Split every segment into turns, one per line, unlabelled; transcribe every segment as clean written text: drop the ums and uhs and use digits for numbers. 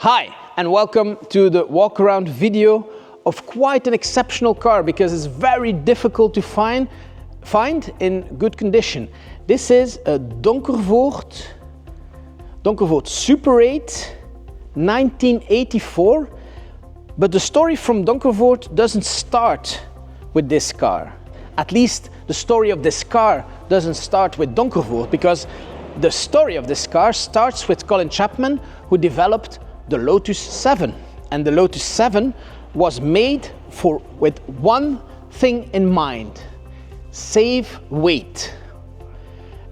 Hi, and welcome to the walk-around video of quite an exceptional car because it's very difficult to find in good condition. This is a Donkervoort Super 8 1984, but the story from Donkervoort doesn't start with this car. At least the story of this car doesn't start with Donkervoort, because the story of this car starts with Colin Chapman, who developed the Lotus 7. And the Lotus 7 was made with one thing in mind: save weight.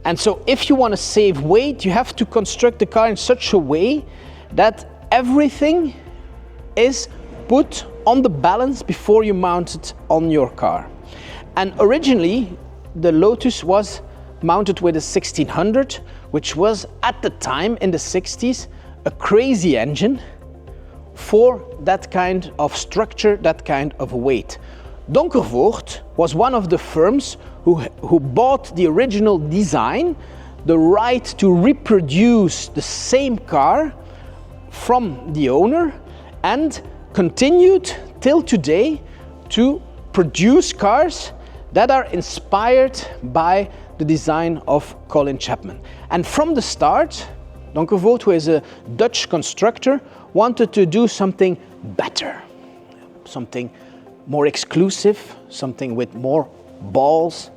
And so if you want to save weight, you have to construct the car in such a way that everything is put on the balance before you mount it on your car. And originally the Lotus was mounted with a 1600, which was at the time in the 60s a crazy engine for that kind of structure, that kind of weight. Donkervoort was one of the firms who bought the original design, the right to reproduce the same car from the owner, and continued till today to produce cars that are inspired by the design of Colin Chapman. And from the start, Donkervoort, who is a Dutch constructor, wanted to do something better, something more exclusive, something with more balls,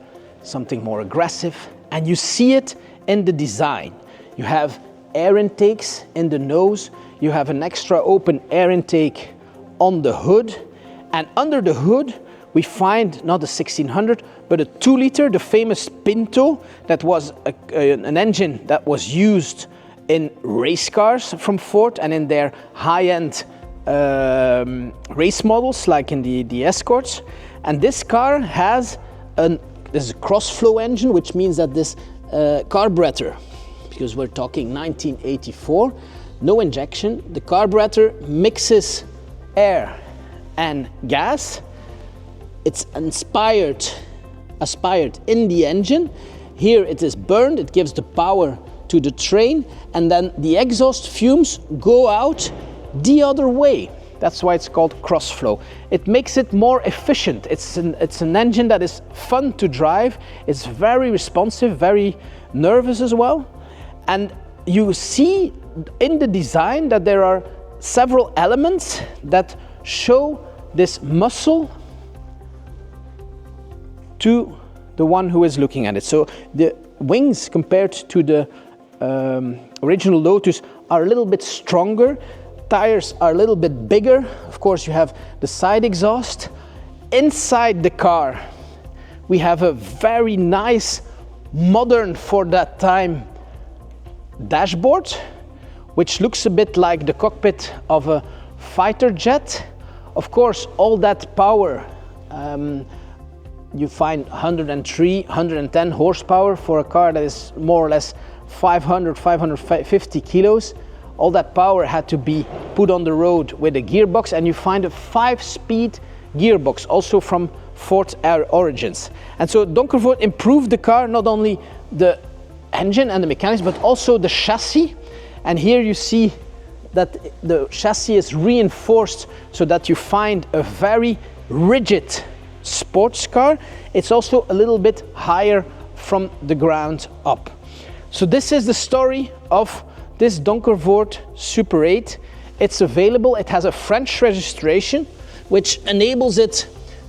something more aggressive. And you see it in the design. You have air intakes in the nose, you have an extra open air intake on the hood, and under the hood we find not a 1600 but a 2-liter, the famous Pinto, that was an engine that was used in race cars from Ford and in their high-end race models like in the Escorts. And this car has this cross-flow engine, which means that this carburetor, because we're talking 1984, no injection, the carburetor mixes air and gas. It's aspired in the engine. Here it is burned, it gives the power to the train, and then the exhaust fumes go out the other way. That's why it's called cross-flow. It makes it more efficient. It's an engine that is fun to drive. It's very responsive, very nervous as well. And you see in the design that there are several elements that show this muscle to the one who is looking at it. So the wings compared to the original Lotus are a little bit stronger, tires are a little bit bigger. Of course, you have the side exhaust. Inside the car we have a very nice, modern for that time dashboard, which looks a bit like the cockpit of a fighter jet. Of course, all that power, you find 103, 110 horsepower for a car that is more or less 500, 550 kilos. All that power had to be put on the road with a gearbox, and you find a 5-speed gearbox, also from Ford origins. And so Donkervoort improved the car, not only the engine and the mechanics, but also the chassis. And here you see that the chassis is reinforced so that you find a very rigid sports car. It's also a little bit higher from the ground up. So this is the story of this Donkervoort Super 8. It's available. It has a French registration, which enables it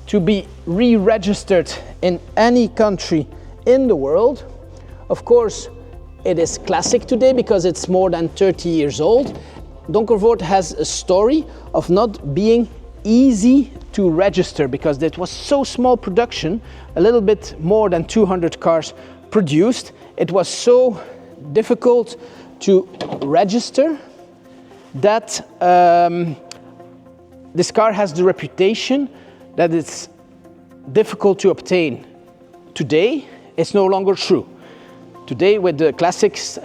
to be re-registered in any country in the world. Of course, it is classic today because it's more than 30 years old. Donkervoort has a story of not being easy to register because it was so small production, a little bit more than 200 cars produced. It was so difficult to register that this car has the reputation that it's difficult to obtain. Today, it's no longer true. Today, with the classics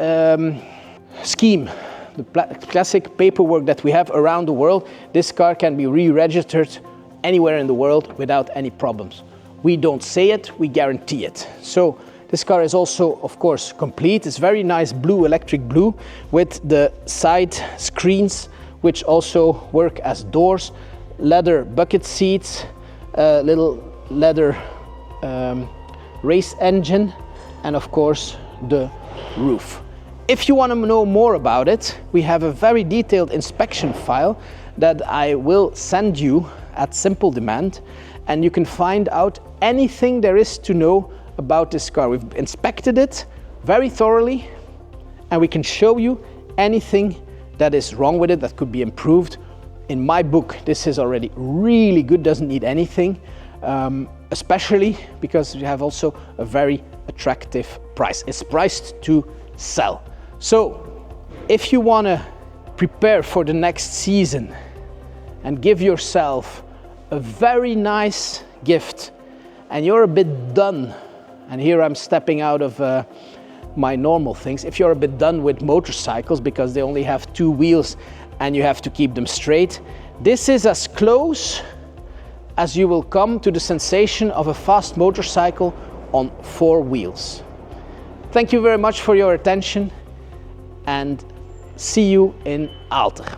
scheme, the classic paperwork that we have around the world, this car can be re-registered anywhere in the world without any problems. We don't say it, we guarantee it. So this car is also, of course, complete. It's very nice blue, electric blue, with the side screens which also work as doors, leather bucket seats, little leather race engine, and of course the roof. If you want to know more about it, we have a very detailed inspection file that I will send you at simple demand, and you can find out anything there is to know about this car. We've inspected it very thoroughly, and we can show you anything that is wrong with it that could be improved. In my book, this is already really good, doesn't need anything, especially because you have also a very attractive price. It's priced to sell. So if you want to prepare for the next season and give yourself a very nice gift, and you're a bit done, and here I'm stepping out of my normal things, if you're a bit done with motorcycles because they only have 2 wheels and you have to keep them straight, this is as close as you will come to the sensation of a fast motorcycle on 4 wheels. Thank you very much for your attention, and see you in Aalter.